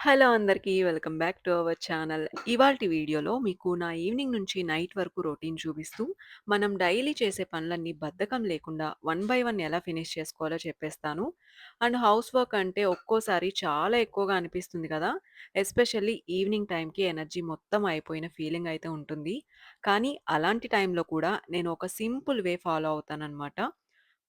Hello అందరికీ. Welcome back to our channel. ఇవాల్టి వీడియోలో మీకు నా ఈవినింగ్ నుంచి నైట్ వరకు రొటీన్ చూపిస్తూ, మనం డైలీ చేసే పనులన్నీ బద్ధకం లేకుండా వన్ బై వన్ ఎలా ఫినిష్ చేసుకోవాలో చెప్పేస్తాను. అండ్ హౌస్ వర్క్ అంటే ఒక్కోసారి చాలా ఎక్కువగా అనిపిస్తుంది కదా! ఎస్పెషల్లీ ఈవినింగ్ టైంకి ఎనర్జీ మొత్తం అయిపోయిన ఫీలింగ్ అయితే ఉంటుంది. కానీ అలాంటి టైంలో కూడా నేను ఒక సింపుల్ వే ఫాలో అవుతాననమాట.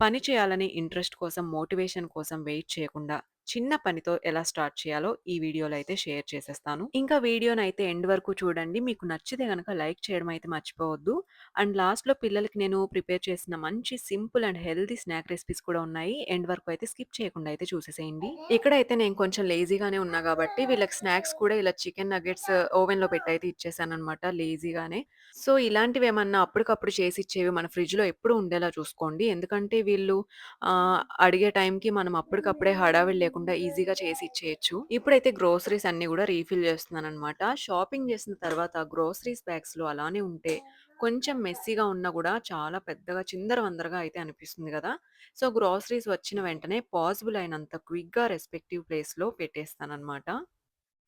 పని చేయాలనే ఇంట్రెస్ట్ కోసం, మోటివేషన్ కోసం వెయిట్ చేయకుండా, చిన్న పనితో ఎలా స్టార్ట్ చేయాలో ఈ వీడియోలో అయితే షేర్ చేసేస్తాను. ఇంకా వీడియోనైతే ఎండ్ వరకు చూడండి. మీకు నచ్చితే గనక లైక్ చేయడం అయితే మర్చిపోవద్దు. అండ్ లాస్ట్‌లో పిల్లలకి నేను ప్రిపేర్ చేసిన మంచి simple and healthy snack recipes కూడా ఉన్నాయి. ఎండ్ వరకు అయితే స్కిప్ చేయకుండా అయితే చూసేసేయండి. ఇక్కడైతే నేను కొంచెం లేజీగానే ఉన్నా గాబట్టి, వీళ్ళకి స్నాక్స్ కూడా ఇలా చికెన్ నగ్గెట్స్ ఓవెన్‌లో పెట్టయితే ఇచ్చేసాననమాట లేజీగానే. సో, ఇలాంటివేమన్నా అప్పటికప్పుడు చేసిచ్చేవి మన ఫ్రిడ్జ్‌లో ఎప్పుడూ ఉండేలా చూసుకోండి. ఎందుకంటే వీళ్ళు అడిగే టైంకి మనం అప్పటికప్పుడే హడావిడి లేకుండా ఈజీగా చేసి ఇచ్చేయొచ్చు. ఇప్పుడైతే గ్రోసరీస్ అన్నీ గూడా రీఫిల్ చేస్తున్నాననమాట. షాపింగ్ చేసిన తర్వాత గ్రోసరీస్ బ్యాగ్స్‌లో అలానే ఉంటే కొంచెం మెస్సీగా ఉన్నా గూడా చాలా పెద్దగా చిందరవందరగా అయితే అనిపిస్తుంది గదా! సో, గ్రోసరీస్ వచ్చిన వెంటనే పాసిబుల్ అయినంత క్విక్‌గా రెస్పెక్టివ్ ప్లేస్‌లో పెట్టేస్తాననమాట.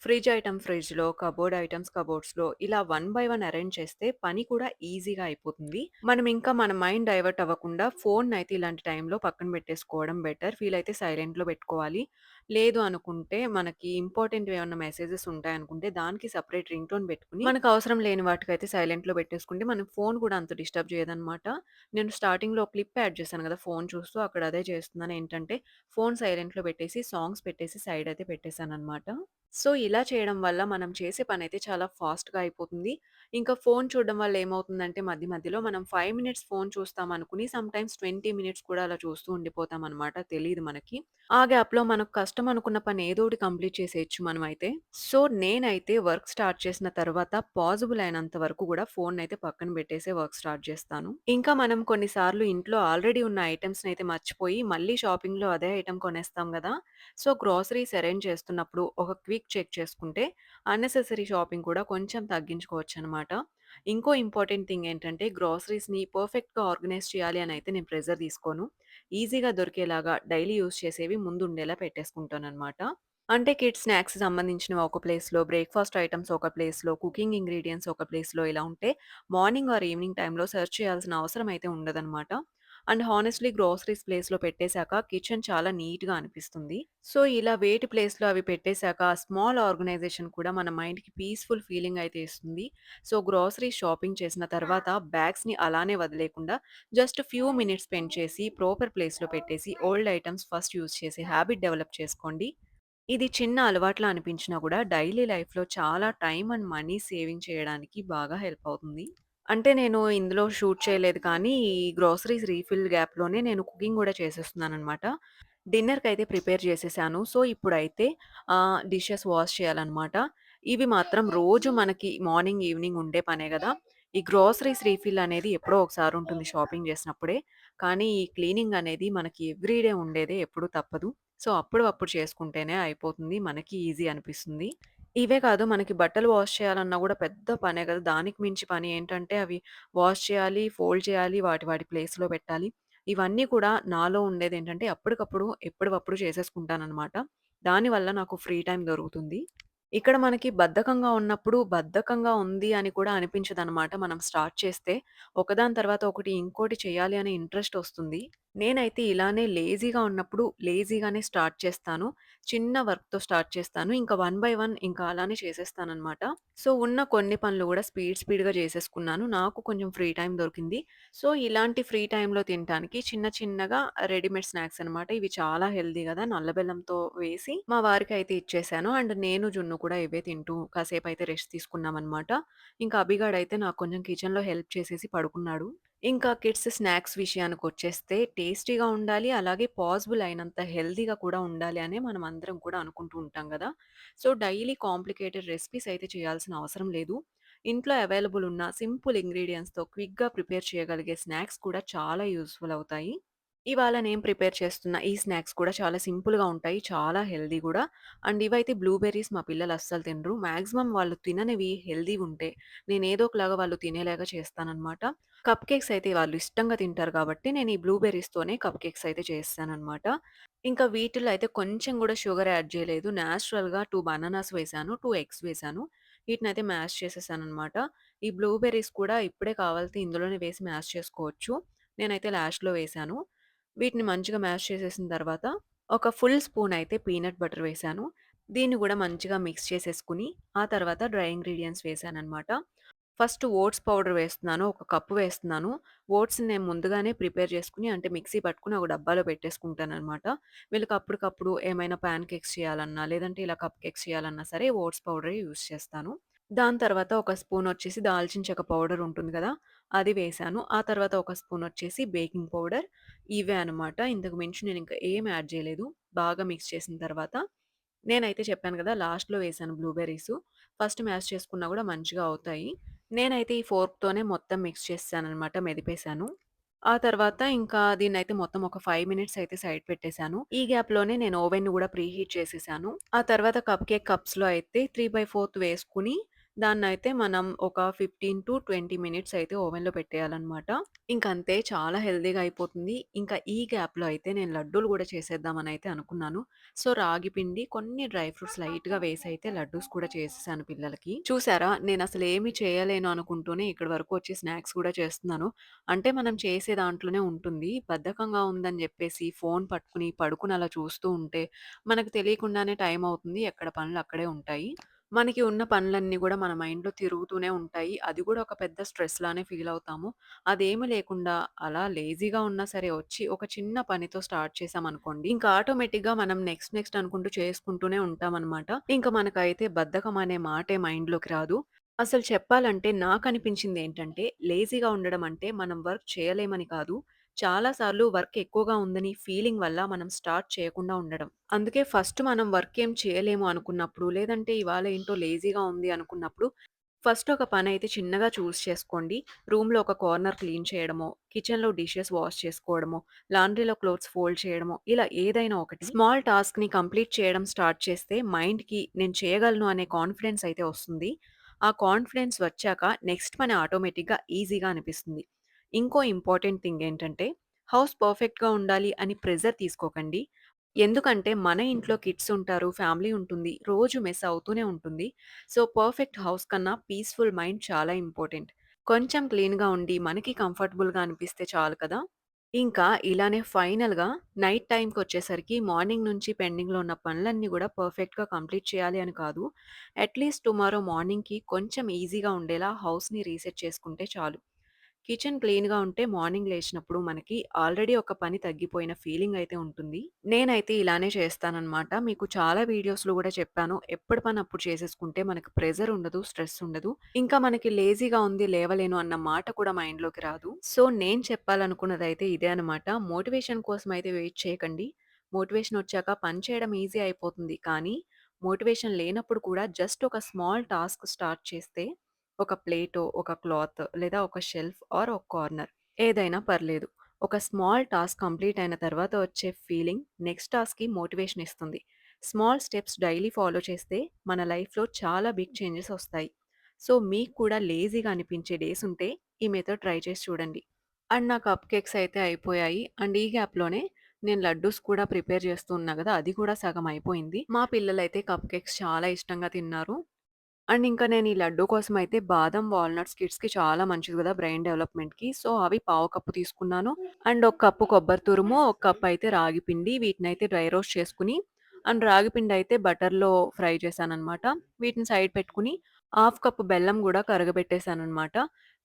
ఫ్రిడ్జ్ ఐటెమ్ ఫ్రిడ్జ్‌లో, కబోర్డ్ ఐటెమ్స్ కబోర్డ్స్‌లో ఇలా వన్ బై వన్ అరేంజ్ చేస్తే పని కూడా ఈజీగా అయిపోతుంది. మనం ఇంకా మన మైండ్ డైవర్ట్ అవ్వకుండా ఫోన్‌నయితే ఇలాంటి టైంలో పక్కన పెట్టేసుకోవడం బెటర్. వీలైతే సైలెంట్‌లో పెట్టుకోవాలి. లేదు అనుకుంటే మనకి ఇంపార్టెంట్‌వి ఏమన్నా మెసేజెస్ ఉంటాయనుకుంటే దానికి సెపరేట్ రింగ్‌టోన్ పెట్టుకొని మనకు అవసరం లేని వాటికైతే సైలెంట్‌లో పెట్టేసుకుంటే మన ఫోన్ కూడా అంత డిస్టర్బ్ చేయదనమాట. నేను స్టార్టింగ్‌లో క్లిప్ యాడ్ చేశాను కదా! ఫోన్ చూస్తూ అక్కడ అదే చేస్తున్నాను. ఏంటంటే ఫోన్ సైలెంట్‌లో పెట్టేసి సాంగ్స్ పెట్టేసి సైడ్ అయితే పెట్టేసాననమాట. సో, ఇలా చేయడం వల్ల మనం చేసే పనైతే చాలా ఫాస్ట్‌గా అయిపోతుంది. ఇంకా ఫోను చూడడం వల్ల ఏమవుతుందంటే మధ్య మధ్యలో మనం 5 మినిట్స్ ఫోను చూస్తామనుకుని సమ్‌టైమ్స్ 20 మినిట్స్ కూడా అలా చూస్తూ ఉండిపోతామనమాట. తెలీదు మనకి. ఆ గ్యాప్‌లో మనకు కష్టం అనుకున్న పని ఏదో ఒకటి కంప్లీట్ చేసేయొచ్చు మనమైతే. సో, నేనైతే వర్క్ స్టార్ట్ చేసిన తర్వాత పాజిబుల్ అయినంత వరకు గూడా ఫోన్నయితే పక్కన పెట్టేసే వర్క్ స్టార్ట్ చేస్తాను. ఇంకా మనం కొన్నిసార్లు ఇంట్లో ఆల్రెడీ ఉన్న ఐటెమ్స్‌నయితే మర్చిపోయి మళ్ళీ షాపింగ్‌లో అదే ఐటెమ్ కొనేస్తాం గదా! సో, గ్రోసరీస్ అరేంజ్ చేస్తున్నప్పుడు ఒక క్విక్ చెక్ చేసుకుంటే అన్నెసెసరీ షాపింగ్ కూడా కొంచెం తగ్గించుకోవచ్చనమాట. ఇంకో ఇంపార్టెంట్ థింగ్ ఏంటంటే గ్రోసరీస్‌ని పర్ఫెక్ట్‌గా ఆర్గనైజ్ చేయాలి అని అయితే నేను ప్రెషర్ తీసుకోను. ఈజీగా దొరికేలాగా డైలీ యూజ్ చేసేవి ముందుండేలా పెట్టేసుకుంటాననమాట. అంటే కిడ్స్ స్నాక్స్ సంబంధించినవి ఒక ప్లేస్‌లో, బ్రేక్‌ఫాస్ట్ ఐటెమ్స్ ఒక ప్లేస్‌లో, కుకింగ్ ఇంగ్రీడియెంట్స్ ఒక ప్లేస్‌లో ఇలా ఉంటే మార్నింగ్ ఆర్ ఈవినింగ్ టైమ్‌లో సెర్చ్ చేయాల్సిన అవసరం అయితే ఉండదనమాట. అండ్ హానెస్ట్‌లీ గ్రోసరీస్ ప్లేస్‌లో పెట్టేసాక కిచెన్ చాలా నీట్‌గా అనిపిస్తుంది. సో, ఇలా వేటి ప్లేస్‌లో అవి పెట్టేసాక ఆ స్మాల్ ఆర్గనైజేషన్ కూడా మన మైండ్‌కి పీస్‌ఫుల్ ఫీలింగ్ అయితే ఇస్తుంది. సో, గ్రోసరీస్ షాపింగ్ చేసిన తర్వాత బ్యాగ్స్‌ని అలానే వదిలేయకుండా జస్ట్ ఫ్యూ మినిట్స్ స్పెండ్ చేసి ప్రాపర్ ప్లేస్‌లో పెట్టేసి ఓల్డ్ ఐటెమ్స్ ఫస్ట్ యూజ్ చేసే హాబిట్ డెవలప్ చేసుకోండి. ఇది చిన్న అలవాట్లా అనిపించినా కూడా డైలీ లైఫ్‌లో చాలా టైమ్ అండ్ మనీ సేవింగ్ చేయడానికి బాగా హెల్ప్ అవుతుంది. అంటే నేను ఇందులో షూట్ చేయలేదు కానీ, ఈ గ్రోసరీస్ రీఫిల్ గ్యాప్‌లోనే నేను కుకింగ్ గూడా చేసేస్తున్నాననమాట. డిన్నర్‌కయితే ప్రిపేర్ చేసేసాను. సో, ఇప్పుడైతే డిషెస్ వాష్ చేయాలనమాట. ఇవి మాత్రం రోజు మనకి మార్నింగ్, ఈవినింగ్ ఉండే పనే గదా! ఈ గ్రోసరీస్ రీఫిల్ అనేది ఎప్పుడో ఒకసారి ఉంటుంది షాపింగ్ చేసినప్పుడే. కానీ, ఈ క్లీనింగ్ అనేది మనకి ఎవ్రీడే ఉండేదే ఎప్పుడూ తప్పదు. సో, అప్పుడు అప్పుడు చేసుకుంటేనే అయిపోతుంది. మనకి ఈజీ అనిపిస్తుంది. ఇవే కాదు మనకి బట్టలు వాష్ చేయాలన్నా గూడా పెద్ద పనే గదా! దానికి మించి పని ఏంటంటే అవి వాష్ చేయాలి, ఫోల్డ్ చేయాలి, వాటి వాటి ప్లేస్‌లో పెట్టాలి. ఇవన్నీ కూడా నాలో ఉండేదేంటంటే అప్పటికప్పుడు, ఎప్పటివప్పుడు చేసేసుకుంటాననమాట. దానివల్ల నాకు ఫ్రీ టైమ్ దొరుకుతుంది. ఇక్కడ మనకి బద్ధకంగా ఉన్నప్పుడు, బద్ధకంగా ఉంది అని కూడా అనిపించదనమాట. మనం స్టార్ట్ చేస్తే ఒకదాని తర్వాత ఒకటి ఇంకోటి చేయాలి అనే ఇంట్రెస్ట్ ఒస్తుంది. నేనైతే ఇలానే లేజీగా ఉన్నప్పుడు లేజీగానే స్టార్ట్ చేస్తాను. చిన్న వర్క్‌తో స్టార్ట్ చేస్తాను. ఇంకా వన్ బై వన్ ఇంకా అలానే చేసేస్తాననమాట. సో, ఉన్న కొన్ని పనులు గూడా స్పీడ్‌గా చేసేసుకున్నాను. నాకు కొంచెం ఫ్రీ టైమ్ దొరికింది. సో, ఇలాంటి ఫ్రీ టైమ్‌లో తినటానికి చిన్న చిన్నగా రెడీమేడ్ స్నాక్స్ అనమాట. ఇవి చాలా హెల్తీ గదా! నల్ల బెల్లంతో వేసి మా వారికైతే ఇచ్చేసాను. అండ్ నేను, జున్ను కూడా ఇవే తింటూ కాసేపైతే రెస్ట్ తీసుకున్నామనమాట. ఇంకా అభిగాడైతే నాకు కొంచెం కిచెన్‌లో హెల్ప్ చేసేసి పడుకున్నాడు. ఇంకా కిడ్స్ స్నాక్స్ విషయానికొచ్చేస్తే టేస్టీగా ఉండాలి. అలాగే పాసిబుల్ అయినంత హెల్తీగా కూడా ఉండాలి అనే మనం అందరం కూడా అనుకుంటూ ఉంటాం గదా! సో, డైలీ కాంప్లికేటెడ్ రెసిపీస్ అయితే చేయాల్సిన అవసరం లేదు. ఇంట్లో అవైలబుల్ ఉన్న సింపుల్ ఇంగ్రీడియెంట్స్‌తో క్విక్‌గా ప్రిపేర్ చేయగలిగే స్నాక్స్ కూడా చాలా యూజ్‌ఫుల్ అవుతాయి. ఇవాళ నేను ప్రిపేర్ చేస్తున్న ఈ స్నాక్స్ కూడా చాలా సింపుల్‌గా ఉంటాయి. చాలా హెల్తీ గూడా. అండ్ ఇవైతే బ్లూబెర్రీస్ మా పిల్లలు అస్సలు తినరు. మాక్సిమం వాళ్ళు తిననివి హెల్తీగుంటే నేనేదో ఒకలాగా వాళ్ళు తినేలాగా చేస్తాననమాట. కప్ కేక్స్ అయితే వాళ్ళు ఇష్టంగా తింటారు కాబట్టి నేను ఈ బ్లూబెర్రీస్‌తోనే కప్ కేక్స్ అయితే చేసేసాననమాట. ఇంకా వీటిలో అయితే కొంచెం గూడా షుగర్ యాడ్ చేయలేదు. నేచురల్‌గా 2 బనానాస్ వేశాను. 2 ఎగ్స్ వేశాను. వీటినైతే మ్యాష్ చేసేసాననమాట. ఈ బ్లూబెర్రీస్ కూడా ఇప్పుడే కావాలితే ఇందులోనే వేసి మ్యాష్ చేసుకోవచ్చు. నేనైతే లాస్ట్‌లో వేశాను. వీటిని మంచిగా మ్యాష్ చేసేసిన తర్వాత, ఒక ఫుల్ స్పూన్ అయితే పీనట్ బటర్ వేశాను. దీన్ని గూడా మంచిగా మిక్స్ చేసేసుకొని, ఆ తర్వాత డ్రై ఇంగ్రీడియెంట్స్ వేశాననమాట. ఫస్ట్ ఓట్స్ పౌడర్ వేస్తున్నాను. ఒక కప్పు వేస్తున్నాను. ఓట్స్‌ని నేను ముందుగానే ప్రిపేర్ చేసుకొని అంటే మిక్సీ పట్టుకొని ఒక డబ్బాలో పెట్టేసుకుంటాననమాట. వీళ్ళకి అప్పటికప్పుడు ఏమైనా పాన్ కేక్స్ చేయాలన్నా, లేదంటే ఇలా కప్ కేక్స్ చేయాలన్నా సరే ఓట్స్ పౌడరే యూజ్ చేస్తాను. దాని తర్వాత ఒక స్పూనొచ్చేసి దాల్చిన చెక్క పౌడర్ ఉంటుంది గదా! అది వేశాను. ఆ తర్వాత ఒక స్పూనొచ్చేసి బేకింగ్ పౌడర్. ఇవే అనమాట. ఇంతకు మించి నేనింక ఏం యాడ్ జేయలేదు. బాగా మిక్స్ చేసిన తర్వాత నేనైతే చెప్పాను గదా! లాస్ట్‌లో వేశాను బ్లూబెర్రీసు. ఫస్ట్ మ్యాష్ చేసుకున్నా గూడా మంచిగా అవుతాయి. నేనైతే ఈ ఫోర్క్‌తోనే మొత్తం మిక్స్ చేసేసాననమాట. మెదిపేశాను. ఆ తర్వాత ఇంకా దీన్నైతే మొత్తం ఒక 5 మినిట్స్ అయితే సైడ్ పెట్టేశాను. ఈ గ్యాప్‌లోనే నేను ఓవెన్‌ని గూడా ప్రీహీట్ చేసేశాను. ఆ తర్వాత కప్ కేక్ కప్స్‌లో అయితే 3/4 వేసుకొని దాన్నయితే మనం ఒక 15-20 మినిట్స్ అయితే ఓవెన్‌లో పెట్టేయాలనమాట. ఇంకంతే చాలా హెల్తీగా అయిపోతుంది. ఇంకా ఈ గ్యాప్‌లో అయితే నేను లడ్డూలు గూడా చేసేద్దామనయితే అనుకున్నాను. సో, రాగి పిండి, కొన్ని డ్రై ఫ్రూట్స్ లైట్‌గా వేసైతే లడ్డూస్ కూడా చేసేసాను పిల్లలకి. చూసారా? నేనసలేమి చేయలేను అనుకుంటూనే ఇక్కడి వరకు వచ్చి స్నాక్స్ గూడా చేస్తున్నాను. అంటే మనం చేసే దాంట్లోనే ఉంటుంది. బద్ధకంగా ఉందని జెప్పేసి ఫోను పట్టుకొని, పడుకొని అలా చూస్తూ ఉంటే మనకు తెలియకుండానే టైం అవుతుంది. ఎక్కడ పనులు అక్కడే ఉంటాయి. మనకి ఉన్న పనులన్నీ గూడా మన మైండ్‌లో తిరుగుతూనే ఉంటాయి. అది గూడా ఒక పెద్ద స్ట్రెస్ లానే ఫీల్ అవుతాము. అదేమి లేకుండా అలా లేజీగా ఉన్నా సరే వచ్చి ఒక చిన్న పనితో స్టార్ట్ చేశామనుకోండి, ఇంకా ఆటోమేటిక్‌గా మనం నెక్స్ట్ నెక్స్ట్ అనుకుంటూ చేసుకుంటూనే ఉంటామనమాట. ఇంక మనకైతే బద్ధకం అనే మాటే మైండ్‌లోకి రాదు. అసలు చెప్పాలంటే నాకనిపించిందేంటంటే, లేజీగా ఉండడం అంటే మనం వర్క్ చేయలేమని కాదు. చాలా సార్లు వర్క్ ఎక్కువగా ఉందని ఫీలింగ్ వల్ల మనం స్టార్ట్ చేయకుండా ఉండడం. అందుకే ఫస్ట్ మనం వర్క్ ఏం చేయలేము అనుకున్నప్పుడు, లేదంటే ఇవాళ ఏంటో లేజీగా ఉంది అనుకున్నప్పుడు, ఫస్ట్ ఒక పనైతే చిన్నగా చూజ్ చేసుకోండి. రూమ్‌లో ఒక కార్నర్ క్లీన్ చేయడమో, కిచెన్‌లో డిషెస్ వాష్ చేసుకోవడమో, లాండ్రీలో క్లోత్స్ ఫోల్డ్ చేయడమో, ఇలా ఏదైనా ఒకటి. స్మాల్ టాస్క్‌ని కంప్లీట్ చేయడం స్టార్ట్ చేస్తే మైండ్‌కి నేను చేయగలను అనే కాన్ఫిడెన్స్ అయితే వస్తుంది. ఆ కాన్ఫిడెన్స్ వచ్చాక నెక్స్ట్ పని ఆటోమేటిక్‌గా ఈజీగా అనిపిస్తుంది. ఇంకో ఇంపార్టెంట్ థింగ్ ఏంటంటే, హౌస్ పర్ఫెక్ట్‌గా ఉండాలి అని ప్రెషర్ తీసుకోకండి. ఎందుకంటే మన ఇంట్లో కిడ్స్ ఉంటారు, ఫ్యామిలీ ఉంటుంది. రోజు మెస్ అవుతూనే ఉంటుంది. సో, పర్ఫెక్ట్ హౌస్ కన్నా పీస్‌ఫుల్ మైండ్ చాలా ఇంపార్టెంట్. కొంచెం క్లీన్‌గా ఉండి మనకి కంఫర్టబుల్‌గా అనిపిస్తే చాలు కదా! ఇంకా ఇలానే ఫైనల్‌గా నైట్ టైమ్‌కొచ్చేసరికి మార్నింగ్ నుంచి పెండింగ్‌లో ఉన్న పనులన్నీ గూడా పర్ఫెక్ట్‌గా కంప్లీట్ చేయాలి అని కాదు. అట్‌లీస్ట్ టుమారో మార్నింగ్‌కి కొంచెం ఈజీగా ఉండేలా హౌస్‌ని రీసెట్ చేసుకుంటే చాలు. కిచెన్ క్లీన్‌గా ఉంటే మార్నింగ్ లేచినప్పుడు మనకి ఆల్రెడీ ఒక పని తగ్గిపోయిన ఫీలింగ్ అయితే ఉంటుంది. నేనైతే ఇలానే చేస్తాననమాట. మీకు చాలా వీడియోస్‌లో గూడా చెప్పాను. ఎప్పటి పని అప్పుడు చేసేసుకుంటే మనకు ప్రెషర్ ఉండదు, స్ట్రెస్ ఉండదు. ఇంకా మనకి లేజీగా ఉంది, లేవలేను అన్న మాట కూడా మైండ్‌లోకి రాదు. సో, నేను చెప్పాలనుకున్నదైతే ఇదే అనమాట. మోటివేషన్ కోసం అయితే వెయిట్ చేయకండి. మోటివేషన్ వచ్చాక పని చేయడం ఈజీ అయిపోతుంది. కానీ మోటివేషన్ లేనప్పుడు కూడా జస్ట్ ఒక స్మాల్ టాస్క్ స్టార్ట్ చేస్తే ఒక ప్లేటో, ఒక క్లాత్ లేదా ఒక షెల్ఫ్ ఆర్ ఒక కార్నర్ ఏదైనా పర్లేదు. ఒక స్మాల్ టాస్క్ కంప్లీట్ అయిన తర్వాత వచ్చే ఫీలింగ్ నెక్స్ట్ టాస్క్‌కి మోటివేషన్ ఇస్తుంది. స్మాల్ స్టెప్స్ డైలీ ఫాలో చేస్తే మన లైఫ్‌లో చాలా బిగ్ చేంజెస్ వస్తాయి. సో, మీకు కూడా లేజీగా అనిపించే డేస్ ఉంటే ఈ మెథడ్ ట్రై చేసి చూడండి. అండ్ నా కప్ కేక్స్ అయితే అయిపోయాయి. అండ్ ఈ గ్యాప్‌లోనే నేను లడ్డూస్ కూడా ప్రిపేర్ చేస్తూ ఉన్నా గదా! అది కూడా సగం అయిపోయింది. మా పిల్లలైతే కప్ కేక్స్ చాలా ఇష్టంగా తిన్నారు. అండ్ ఇంకా నేను ఈ లడ్డూ కోసమయితే బాదం, వాల్‌నట్స్ కిడ్స్‌కి చాలా మంచిది గదా! బ్రెయిన్ డెవలప్‌మెంట్‌కి. సో, అవి పావు కప్పు తీసుకున్నాను. అండ్ ఒక కప్పు కొబ్బరి తురుము, ఒక కప్ అయితే రాగి పిండి వీటినైతే డ్రై రోస్ట్ చేసుకొని, అండ్ రాగి పిండయితే బటర్‌లో ఫ్రై చేశాననమాట. వీటిని సైడ్ పెట్టుకొని, హాఫ్ కప్ బెల్లం గూడా కరగబెట్టేసాననమాట.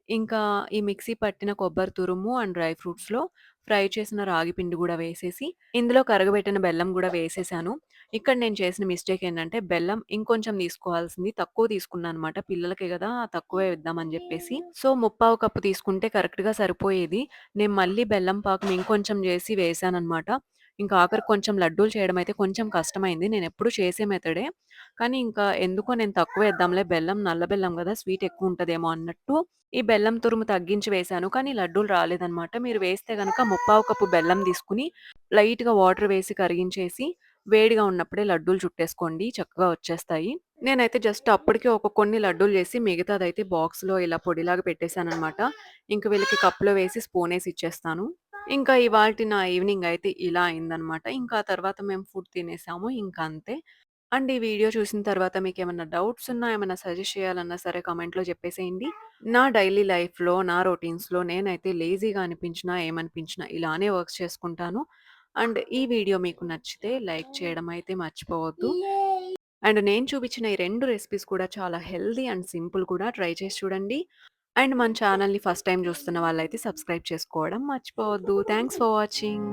ఇంకా ఈ మిక్సీ పట్టిన కొబ్బరి తురుము అండ్ డ్రై ఫ్రూట్స్‌లో ఫ్రై చేసిన రాగి పిండి గూడా వేసేసి, ఇందులో కరగబెట్టిన బెల్లం గూడా వేసేసాను. ఇక్కడ నేను చేసిన మిస్టేక్ ఏంటంటే బెల్లం ఇంకొంచెం తీసుకోవాల్సింది తక్కువ తీసుకున్నానన్నమాట. పిల్లలకే గదా! తక్కువే ఇద్దామని జెప్పేసి. సో, ముప్పావు కప్పు తీసుకుంటే కరెక్ట్‌గా సరిపోయేది. నేను మళ్ళీ బెల్లం పాకం ఇంకొంచెం జేసి వేశానన్నమాట. ఇంకా ఆఖరికి కొంచెం లడ్డూలు చేయడం అయితే కొంచెం కష్టమైంది. నేనెప్పుడు చేసే మెథడే. కానీ ఇంకా ఎందుకో నేను తక్కువేద్దాంలే బెల్లం నల్ల బెల్లం గదా! స్వీట్ ఎక్కువుంటదేమో అన్నట్టు ఈ బెల్లం తురుము తగ్గించి వేశాను. కానీ లడ్డూలు రాలేదనమాట. మీరు వేస్తే గనక ముప్పావు కప్పు బెల్లం తీసుకొని లైట్‌గా వాటర్ వేసి కరిగించేసి వేడిగా ఉన్నప్పుడే లడ్డూలు చుట్టేసుకోండి. చక్కగా వచ్చేస్తాయి. నేనైతే జస్ట్ అప్పటికే ఒక కొన్ని లడ్డూలు చేసి మిగతాదైతే బాక్స్‌లో ఇలా పొడిలాగా పెట్టేసాననమాట. ఇంక వీళ్ళకి కప్‌లో వేసి స్పూనేసి ఇచ్చేస్తాను. ఇంకా ఇవాల్టి నా ఈవినింగ్ అయితే ఇలా అయిందనమాట. ఇంకా ఆ తర్వాత మేము ఫుడ్ తినేసాము. ఇంక అంతే. అండ్ ఈ వీడియో చూసిన తర్వాత మీకేమన్నా డౌట్స్ ఉన్నా, ఏమన్నా సజెస్ట్ చేయాలన్నా సరే కామెంట్‌లో చెప్పేసేయండి. నా డైలీ లైఫ్‌లో, నా రొటీన్స్‌లో నేనైతే లేజీగా అనిపించినా, ఏమనిపించినా ఇలానే వర్క్స్ చేసుకుంటాను. అండ్ ఈ వీడియో మీకు నచ్చితే లైక్ చేయడం అయితే మర్చిపోవద్దు. అండ్ నేను చూపించిన ఈ 2 రెసిపీస్ కూడా చాలా హెల్తీ అండ్ సింపుల్ కూడా ట్రై చేసి చూడండి. అండ్ మన ఛానెల్‌ని ఫస్ట్ టైమ్ చూస్తున్న వాళ్ళైతే సబ్స్క్రైబ్ చేసుకోవడం మర్చిపోవద్దు. Thanks for watching.